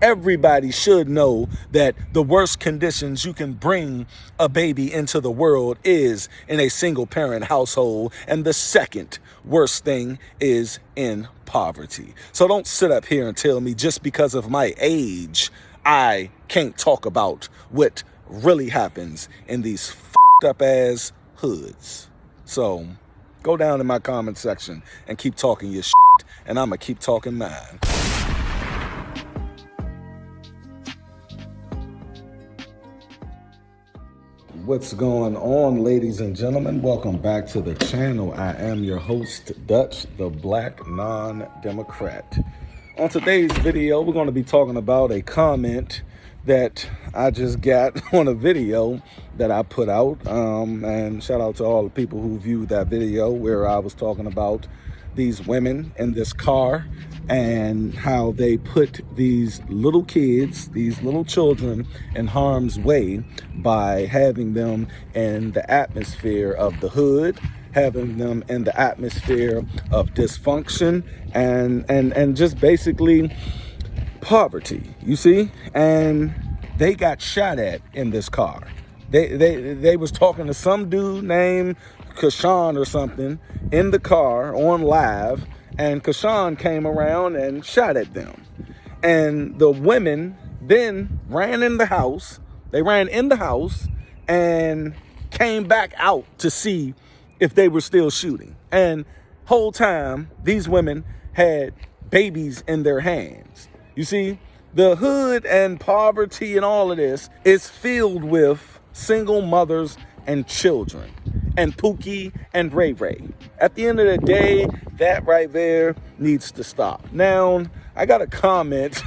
everybody should know that the worst conditions you can bring a baby into the world is in a single parent household. And the second worst thing is in poverty. So don't sit up here and tell me just because of my age, I can't talk about what really happens in these fucked up ass hoods. So go down in my comment section and keep talking your shit, and I'm gonna keep talking mine. What's going on, ladies and gentlemen? Welcome back to the channel. I am your host, Dutch, the Black Non-Democrat. On today's video, we're going to be talking about a comment that I just got on a video that I put out. And shout out to all the people who viewed that video where I was talking about these women in this car and how they put these little kids, these little children in harm's way by having them in the atmosphere of the hood, having them in the atmosphere of dysfunction and just basically poverty, you see? And they got shot at in this car. They was talking to some dude named Kashawn or something in the car on live, and Kashawn came around and shot at them. And the women then ran in the house. They ran in the house and came back out to see if they were still shooting. And whole time, these women had babies in their hands. You see, the hood and poverty and all of this is filled with single mothers and children, and Pookie and Ray Ray. At the end of the day, that right there needs to stop. Now, I got a comment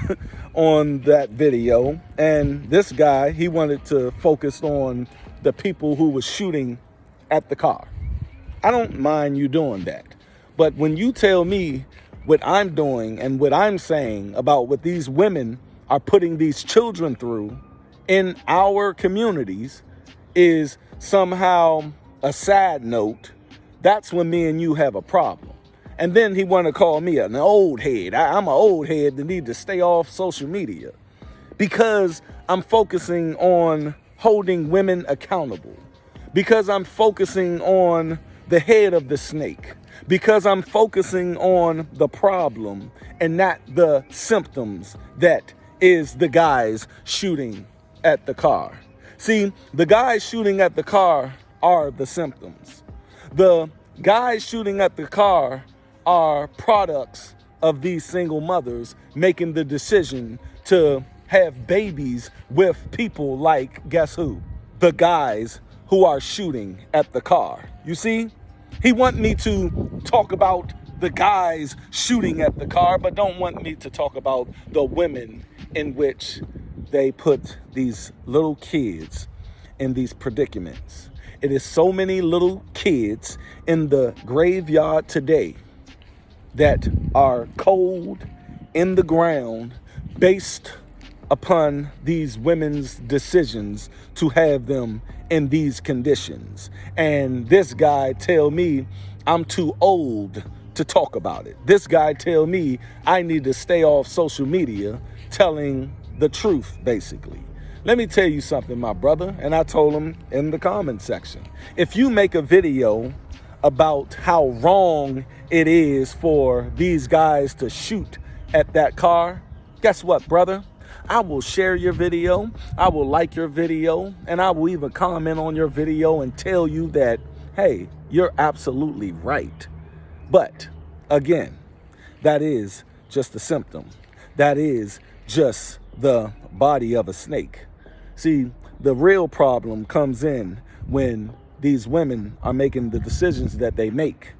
on that video, and this guy, he wanted to focus on the people who were shooting at the car. I don't mind you doing that. But when you tell me what I'm doing and what I'm saying about what these women are putting these children through in our communities is somehow a sad note, that's when me and you have a problem. And then he want to call me an old head. I'm an old head that need to stay off social media because I'm focusing on holding women accountable, because I'm focusing on the head of the snake, because I'm focusing on the problem and not the symptoms that is the guys shooting at the car. See, the guys shooting at the car are the symptoms. The guys shooting at the car are products of these single mothers making the decision to have babies with people like, guess who? The guys who are shooting at the car. You see, he want me to talk about the guys shooting at the car, but don't want me to talk about the women in which they put these little kids in these predicaments. It is so many little kids in the graveyard today that are cold in the ground based upon these women's decisions to have them in these conditions. And this guy tell me I'm too old to talk about it. This guy tell me I need to stay off social media telling the truth, basically. Let me tell you something, my brother, and I told him in the comment section. If you make a video about how wrong it is for these guys to shoot at that car, guess what, brother? I will share your video, I will like your video, and I will even comment on your video and tell you that, hey, you're absolutely right. But again, that is just a symptom. That is just the body of a snake. See, the real problem comes in when these women are making the decisions that they make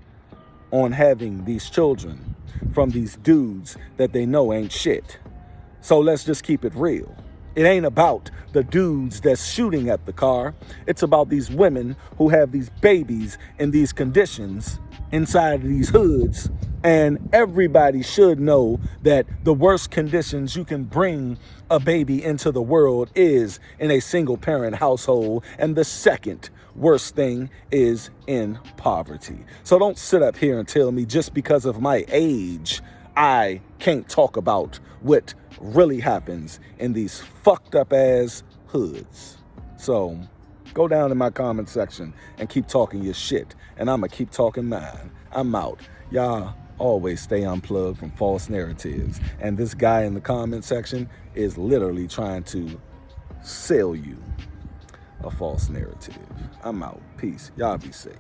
on having these children from these dudes that they know ain't shit. So let's just keep it real. It ain't about the dudes that's shooting at the car. It's about these women who have these babies in these conditions inside of these hoods. And everybody should know that the worst conditions you can bring a baby into the world is in a single parent household. And the second worst thing is in poverty. So don't sit up here and tell me just because of my age, I can't talk about what really happens in these fucked up ass hoods. So go down in my comment section and keep talking your shit. And I'm going to keep talking mine. I'm out. Y'all always stay unplugged from false narratives. And this guy in the comment section is literally trying to sell you a false narrative. I'm out. Peace. Y'all be safe.